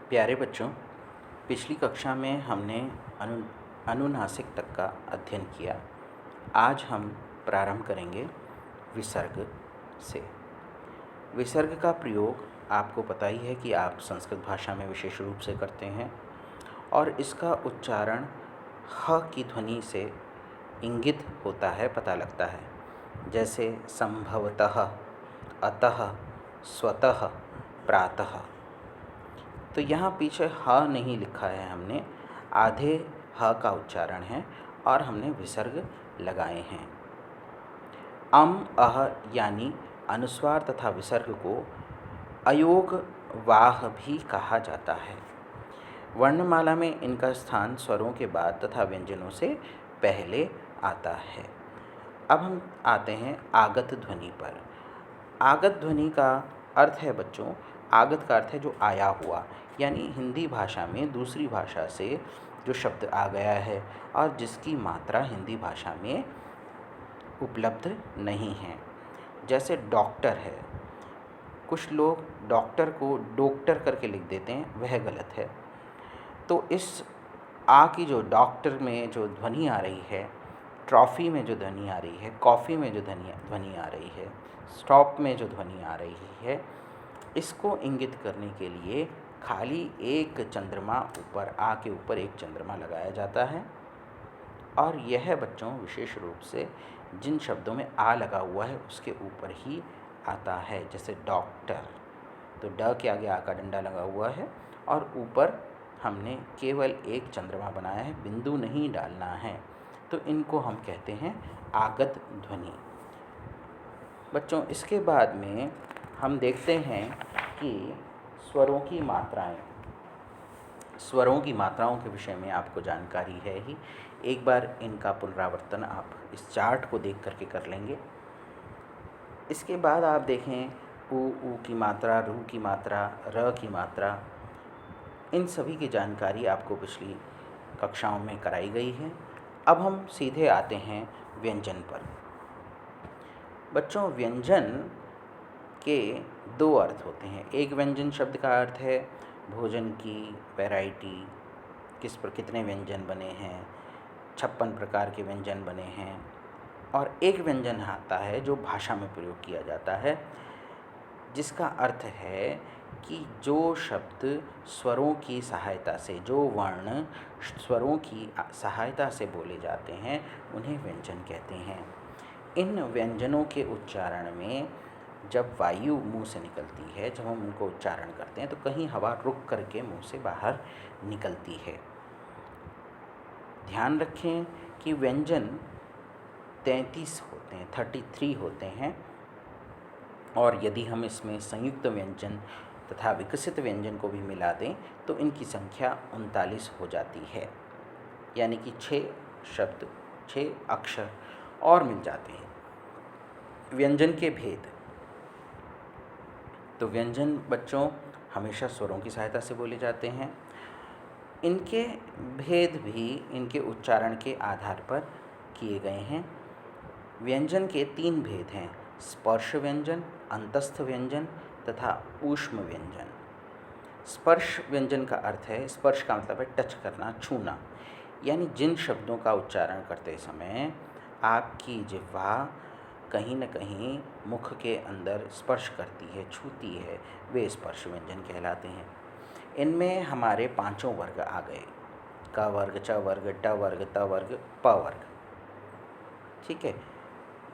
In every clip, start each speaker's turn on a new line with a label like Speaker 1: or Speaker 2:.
Speaker 1: प्यारे बच्चों, पिछली कक्षा में हमने अनुनासिक तक का अध्ययन किया। आज हम प्रारंभ करेंगे विसर्ग से। विसर्ग का प्रयोग आपको पता ही है कि आप संस्कृत भाषा में विशेष रूप से करते हैं और इसका उच्चारण ह की ध्वनि से इंगित होता है, पता लगता है। जैसे संभवतः, अतः, स्वतः, प्रातः। तो यहाँ पीछे ह नहीं लिखा है हमने, आधे ह का उच्चारण है और हमने विसर्ग लगाए हैं। अह यानी अनुस्वार तथा विसर्ग को अयोग वाह भी कहा जाता है। वर्णमाला में इनका स्थान स्वरों के बाद तथा व्यंजनों से पहले आता है। अब हम आते हैं आगत ध्वनि पर। आगत ध्वनि का अर्थ है बच्चों, आगत का अर्थ है जो आया हुआ, यानी हिंदी भाषा में दूसरी भाषा से जो शब्द आ गया है और जिसकी मात्रा हिंदी भाषा में उपलब्ध नहीं है। जैसे डॉक्टर है, कुछ लोग डॉक्टर को डॉक्टर करके लिख देते हैं, वह गलत है। तो इस आ की जो डॉक्टर में जो ध्वनि आ रही है, ट्रॉफ़ी में जो ध्वनि आ रही है, कॉफ़ी में जो ध्वनि आ रही है, स्टॉप में जो ध्वनि आ रही है, इसको इंगित करने के लिए खाली एक चंद्रमा ऊपर, आ के ऊपर एक चंद्रमा लगाया जाता है। और यह बच्चों विशेष रूप से जिन शब्दों में आ लगा हुआ है उसके ऊपर ही आता है। जैसे डॉक्टर, तो ड के आगे आ का डंडा लगा हुआ है और ऊपर हमने केवल एक चंद्रमा बनाया है, बिंदु नहीं डालना है। तो इनको हम कहते हैं आगत ध्वनि। बच्चों इसके बाद में हम देखते हैं कि स्वरों की मात्राएं। स्वरों की मात्राओं के विषय में आपको जानकारी है ही, एक बार इनका पुनरावर्तन आप इस चार्ट को देख करके कर लेंगे। इसके बाद आप देखें ऊ की मात्रा, रू की मात्रा, र की मात्रा, इन सभी की जानकारी आपको पिछली कक्षाओं में कराई गई है। अब हम सीधे आते हैं व्यंजन पर। बच्चों व्यंजन के दो अर्थ होते हैं। एक व्यंजन शब्द का अर्थ है भोजन की वैरायटी, कितने व्यंजन बने हैं, 56 प्रकार के व्यंजन बने हैं। और एक व्यंजन आता है जो भाषा में प्रयोग किया जाता है, जिसका अर्थ है कि जो शब्द स्वरों की सहायता से, जो वर्ण स्वरों की सहायता से बोले जाते हैं, उन्हें व्यंजन कहते हैं। इन व्यंजनों के उच्चारण में जब वायु मुंह से निकलती है, जब हम उनको उच्चारण करते हैं तो कहीं हवा रुक करके मुंह से बाहर निकलती है। ध्यान रखें कि व्यंजन 33 होते हैं, 33 होते हैं। और यदि हम इसमें संयुक्त व्यंजन तथा विकसित व्यंजन को भी मिला दें तो इनकी संख्या 39 हो जाती है, यानी कि 6 शब्द, 6 अक्षर और मिल जाते हैं। व्यंजन के भेद। तो व्यंजन बच्चों हमेशा स्वरों की सहायता से बोले जाते हैं। इनके भेद भी इनके उच्चारण के आधार पर किए गए हैं। व्यंजन के 3 भेद हैं, स्पर्श व्यंजन, अंतस्थ व्यंजन तथा ऊष्म व्यंजन। स्पर्श व्यंजन का अर्थ है, स्पर्श का मतलब है टच करना, छूना, यानी जिन शब्दों का उच्चारण करते समय आपकी जिह्वा कहीं न कहीं मुख के अंदर स्पर्श करती है, छूती है, वे स्पर्श व्यंजन कहलाते हैं। इनमें हमारे 5 वर्ग आ गए, क वर्ग, च वर्ग, ट वर्ग, त वर्ग, प वर्ग। ठीक है।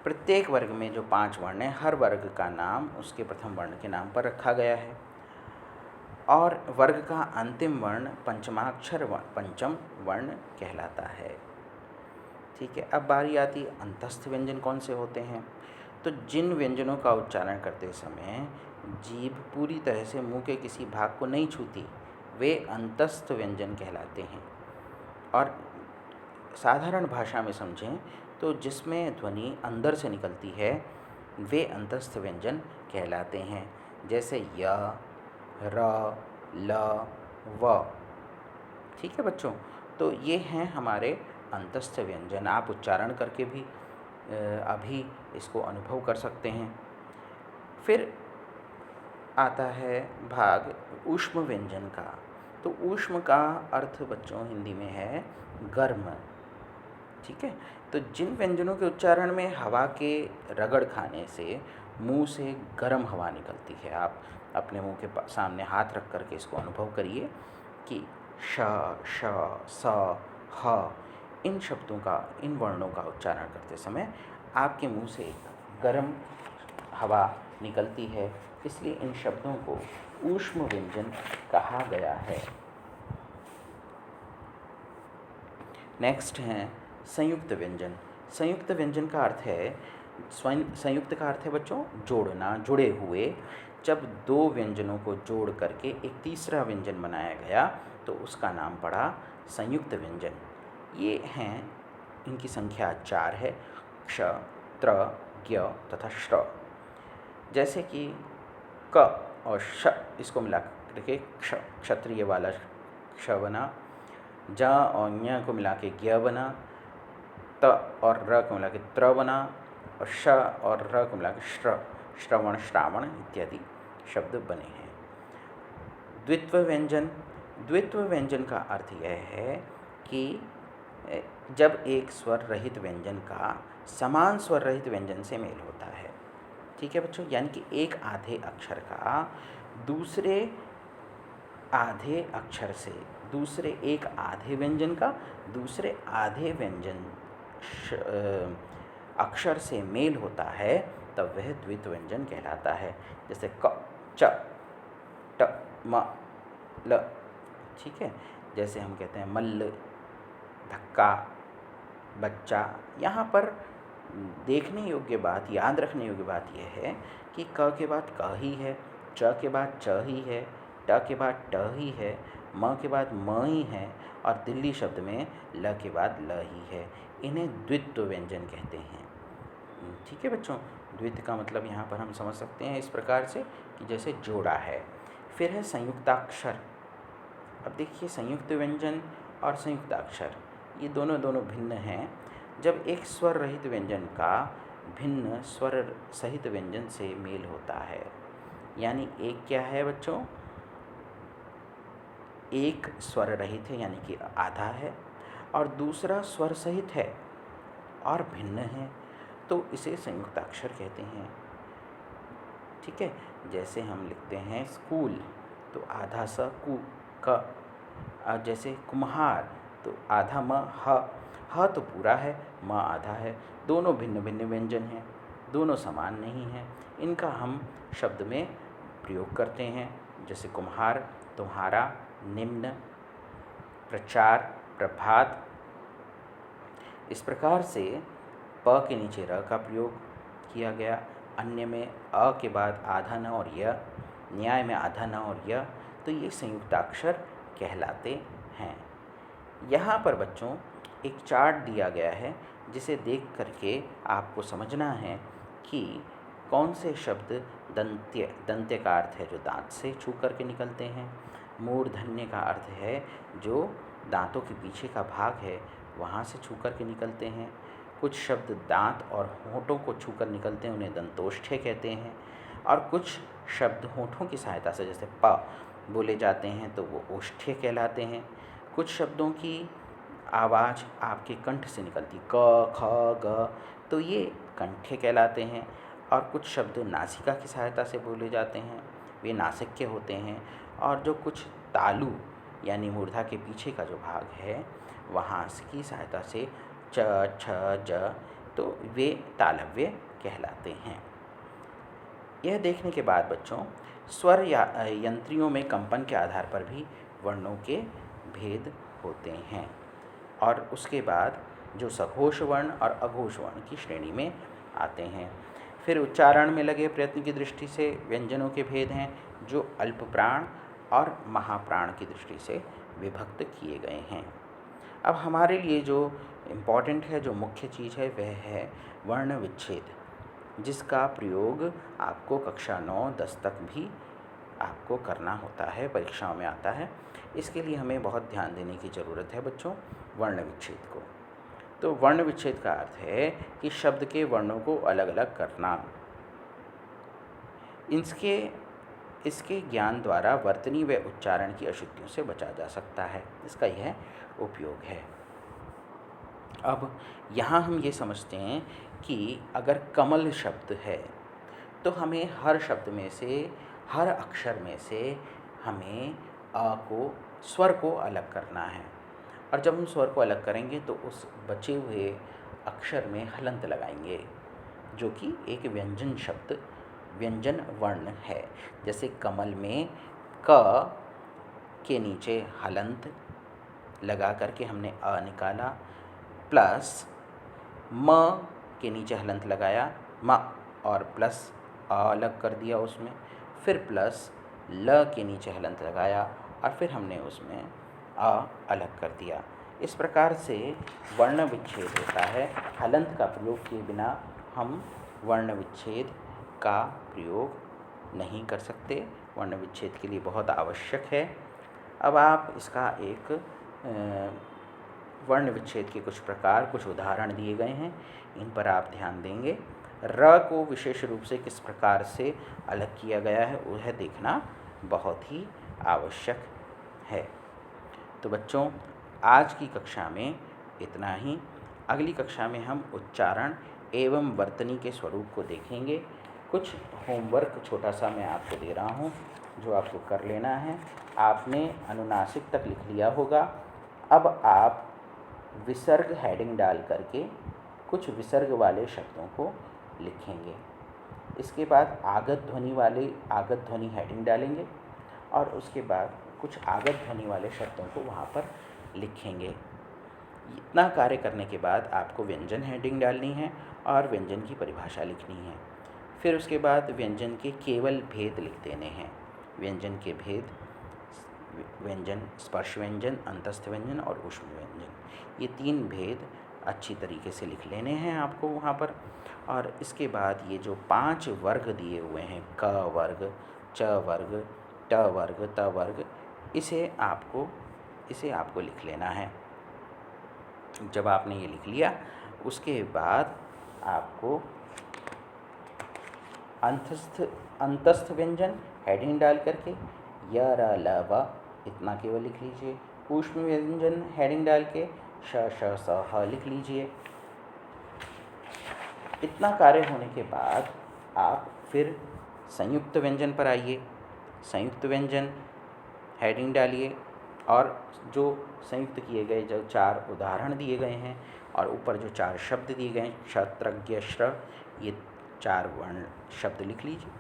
Speaker 1: प्रत्येक वर्ग में जो 5 वर्ण हैं, हर वर्ग का नाम उसके प्रथम वर्ण के नाम पर रखा गया है और वर्ग का अंतिम वर्ण पंचमाक्षर पंचम वर्ण कहलाता है। ठीक है। अब बारी आती अंतस्थ व्यंजन कौन से होते हैं। तो जिन व्यंजनों का उच्चारण करते समय जीभ पूरी तरह से मुंह के किसी भाग को नहीं छूती, वे अंतस्थ व्यंजन कहलाते हैं। और साधारण भाषा में समझें तो जिसमें ध्वनि अंदर से निकलती है, वे अंतस्थ व्यंजन कहलाते हैं। जैसे य, र, ल, व। ठीक है बच्चों, तो ये हैं हमारे अंतस्थ व्यंजन। आप उच्चारण करके भी अभी इसको अनुभव कर सकते हैं। फिर आता है भाग ऊष्म व्यंजन का। तो ऊष्म का अर्थ बच्चों हिंदी में है गर्म। ठीक है, तो जिन व्यंजनों के उच्चारण में हवा के रगड़ खाने से मुंह से गर्म हवा निकलती है, आप अपने मुंह के सामने हाथ रख करके इसको अनुभव करिए कि श, श, स, ह, इन शब्दों का, इन वर्णों का उच्चारण करते समय आपके मुंह से गर्म हवा निकलती है, इसलिए इन शब्दों को ऊष्म व्यंजन कहा गया है। नेक्स्ट हैं संयुक्त व्यंजन। संयुक्त व्यंजन का अर्थ है, संयुक्त का अर्थ है बच्चों जोड़ना, जुड़े हुए। जब दो व्यंजनों को जोड़ करके एक तीसरा व्यंजन बनाया गया तो उसका नाम पड़ा संयुक्त व्यंजन। ये हैं, इनकी संख्या 4 है, क्ष, त्र, ज्ञ तथा श्र। जैसे कि क और श, इसको मिला करके क्षत्रिय वाला क्ष बना, ज और ञ को मिला के ज्ञ बना, त और र को मिला के त्र बना, और श और र को मिला के श्र, श्रवण, श्रावण इत्यादि शब्द बने हैं। द्वित्व व्यंजन। द्वित्व व्यंजन का अर्थ यह है कि जब एक स्वर रहित व्यंजन का समान स्वर रहित व्यंजन से मेल होता है। ठीक है बच्चों, यानी कि एक आधे अक्षर का दूसरे आधे अक्षर से, दूसरे एक आधे व्यंजन का दूसरे आधे व्यंजन अक्षर से मेल होता है, तब वह द्वित्व व्यंजन कहलाता है। जैसे क, च, ट, म, ल। ठीक है, जैसे हम कहते हैं मल्ल, धक्का, बच्चा। यहाँ पर देखने योग्य बात, याद रखने योग्य बात यह है कि क के बाद क ही है, च के बाद च ही है, ट के बाद ट ही है, म के बाद म ही है, और दिल्ली शब्द में ल के बाद ल ही है। इन्हें द्वित्व व्यंजन कहते हैं। ठीक है बच्चों, द्वित्व का मतलब यहाँ पर हम समझ सकते हैं इस प्रकार से कि जैसे जोड़ा है। फिर है संयुक्ताक्षर। अब देखिए, संयुक्त व्यंजन और संयुक्ताक्षर ये दोनों भिन्न हैं। जब एक स्वर रहित व्यंजन का भिन्न स्वर सहित व्यंजन से मेल होता है, यानी एक क्या है बच्चों, एक स्वर रहित है यानी कि आधा है, और दूसरा स्वर सहित है और भिन्न है, तो इसे संयुक्ताक्षर कहते हैं। ठीक है, जैसे हम लिखते हैं स्कूल तो आधा स कु क, और जैसे कुम्हार तो आधा म ह तो पूरा है, म आधा है। दोनों भिन्न भिन्न व्यंजन हैं, दोनों समान नहीं हैं। इनका हम शब्द में प्रयोग करते हैं, जैसे कुम्हार, तुम्हारा, निम्न, प्रचार, प्रभात। इस प्रकार से प के नीचे र का प्रयोग किया गया। अन्य में अ के बाद आधा न और य, न्याय में आधा न और य, तो ये संयुक्ताक्षर कहलाते हैं। यहाँ पर बच्चों एक चार्ट दिया गया है, जिसे देख करके आपको समझना है कि कौन से शब्द दंत्य, दंत्य का अर्थ है जो दांत से छू करके निकलते हैं। मूर्धन्य का अर्थ है जो दांतों के पीछे का भाग है वहाँ से छू करके निकलते हैं। कुछ शब्द दांत और होंठों को छूकर निकलते हैं, उन्हें दंतोष्ठ्य कहते हैं। और कुछ शब्द होंठों की सहायता से जैसे प बोले जाते हैं तो वो ओष्ठ्य कहलाते हैं। कुछ शब्दों की आवाज़ आपके कंठ से निकलती, क, ख, ग, तो ये कंठ्य कहलाते हैं। और कुछ शब्द नासिका की सहायता से बोले जाते हैं, वे नासिक्य होते हैं। और जो कुछ तालु यानी मूर्धा के पीछे का जो भाग है वहाँ की सहायता से च, छ, ज, तो वे तालव्य कहलाते हैं। यह देखने के बाद बच्चों स्वर या यंत्रियों में कंपन के आधार पर भी वर्णों के भेद होते हैं, और उसके बाद जो सघोष वर्ण और अघोष वर्ण की श्रेणी में आते हैं। फिर उच्चारण में लगे प्रयत्न की दृष्टि से व्यंजनों के भेद हैं, जो अल्प प्राण और महाप्राण की दृष्टि से विभक्त किए गए हैं। अब हमारे लिए जो इम्पॉर्टेंट है, जो मुख्य चीज़ है, वह है वर्ण विच्छेद, जिसका प्रयोग आपको कक्षा 9-10 तक भी आपको करना होता है, परीक्षाओं में आता है। इसके लिए हमें बहुत ध्यान देने की ज़रूरत है बच्चों वर्ण विच्छेद को। तो वर्ण विच्छेद का अर्थ है कि शब्द के वर्णों को अलग अलग करना। इसके इसके ज्ञान द्वारा वर्तनी व उच्चारण की अशुद्धियों से बचा जा सकता है। इसका यह उपयोग है। अब यहाँ हम ये समझते हैं कि अगर कमल शब्द है तो हमें हर शब्द में से, हर अक्षर में से हमें स्वर को अलग करना है। और जब हम स्वर को अलग करेंगे तो उस बचे हुए अक्षर में हलंत लगाएंगे, जो कि एक व्यंजन शब्द, व्यंजन वर्ण है। जैसे कमल में क के नीचे हलंत लगा करके हमने अ निकाला, प्लस म के नीचे हलंत लगाया म, और प्लस अ अलग कर दिया उसमें, फिर प्लस ल के नीचे हलंत लगाया और फिर हमने उसमें अ अलग कर दिया। इस प्रकार से वर्ण विच्छेद होता है। हलंत का प्रयोग किए बिना हम वर्ण विच्छेद का प्रयोग नहीं कर सकते। वर्ण विच्छेद के लिए बहुत आवश्यक है। अब आप इसका एक वर्ण विच्छेद के कुछ प्रकार, कुछ उदाहरण दिए गए हैं, इन पर आप ध्यान देंगे। र को विशेष रूप से किस प्रकार से अलग किया गया है वह देखना बहुत ही आवश्यक है। तो बच्चों, आज की कक्षा में इतना ही। अगली कक्षा में हम उच्चारण एवं वर्तनी के स्वरूप को देखेंगे। कुछ होमवर्क छोटा सा मैं आपको दे रहा हूँ जो आपको कर लेना है। आपने अनुनासिक तक लिख लिया होगा। अब आप विसर्ग हेडिंग डाल करके कुछ विसर्ग वाले शब्दों को लिखेंगे। इसके बाद आगत ध्वनि हेडिंग डालेंगे और उसके बाद कुछ आगत ध्वनि वाले शब्दों को वहाँ पर लिखेंगे। इतना कार्य करने के बाद आपको व्यंजन हेडिंग डालनी है और व्यंजन की परिभाषा लिखनी है। फिर उसके बाद व्यंजन के केवल भेद लिख देने हैं। व्यंजन के भेद, व्यंजन, स्पर्श व्यंजन, अंतस्थ व्यंजन और ऊष्म व्यंजन, ये 3 भेद अच्छी तरीके से लिख लेने हैं आपको वहाँ पर। और इसके बाद ये जो 5 वर्ग दिए हुए हैं, क वर्ग, च वर्ग, ट वर्ग, त वर्ग, इसे आपको लिख लेना है। जब आपने ये लिख लिया, उसके बाद आपको अंतस्थ व्यंजन हेडिंग डाल करके य, र, ल, व इतना केवल लिख लीजिए। ऊष्म व्यंजन हेडिंग डाल के श, श, स, ह लिख लीजिए। इतना कार्य होने के बाद आप फिर संयुक्त व्यंजन पर आइए। संयुक्त व्यंजन हेडिंग डालिए और जो संयुक्त किए गए जो 4 उदाहरण दिए गए हैं और ऊपर जो 4 शब्द दिए गए हैं, क्षत्रज्ञ, श्र, ये 4 शब्द लिख लीजिए,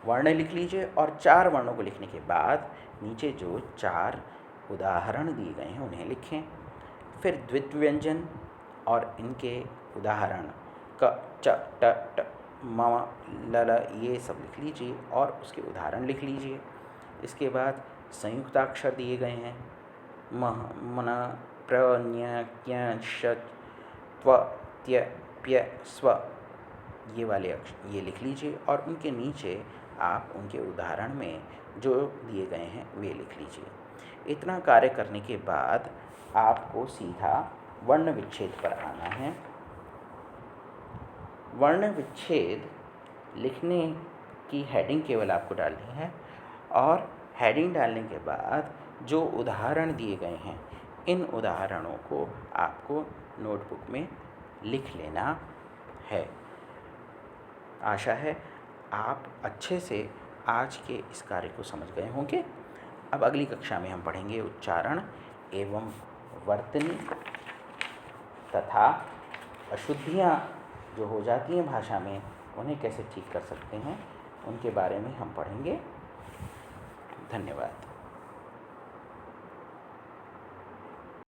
Speaker 1: वर्ण लिख लीजिए। और 4 वर्णों को लिखने के बाद नीचे जो 4 उदाहरण दिए गए हैं उन्हें लिखें। फिर द्वित्व व्यंजन और इनके उदाहरण क, च, ट, ट, म, ल, ये सब लिख लीजिए और उसके उदाहरण लिख लीजिए। इसके बाद संयुक्ताक्षर दिए गए हैं, म, मन, प्र, न्य, क्य, श, त्व, त्य, प्य, स्व, ये वाले अक्षर ये लिख लीजिए और उनके नीचे आप उनके उदाहरण में जो दिए गए हैं वे लिख लीजिए। इतना कार्य करने के बाद आपको सीधा वर्ण विच्छेद पर आना है। वर्ण विच्छेद लिखने की हेडिंग केवल आपको डालनी है और हेडिंग डालने के बाद जो उदाहरण दिए गए हैं इन उदाहरणों को आपको नोटबुक में लिख लेना है। आशा है आप अच्छे से आज के इस कार्य को समझ गए होंगे। अब अगली कक्षा में हम पढ़ेंगे उच्चारण एवं वर्तनी तथा अशुद्धियाँ जो हो जाती हैं भाषा में उन्हें कैसे ठीक कर सकते हैं, उनके बारे में हम पढ़ेंगे। धन्यवाद।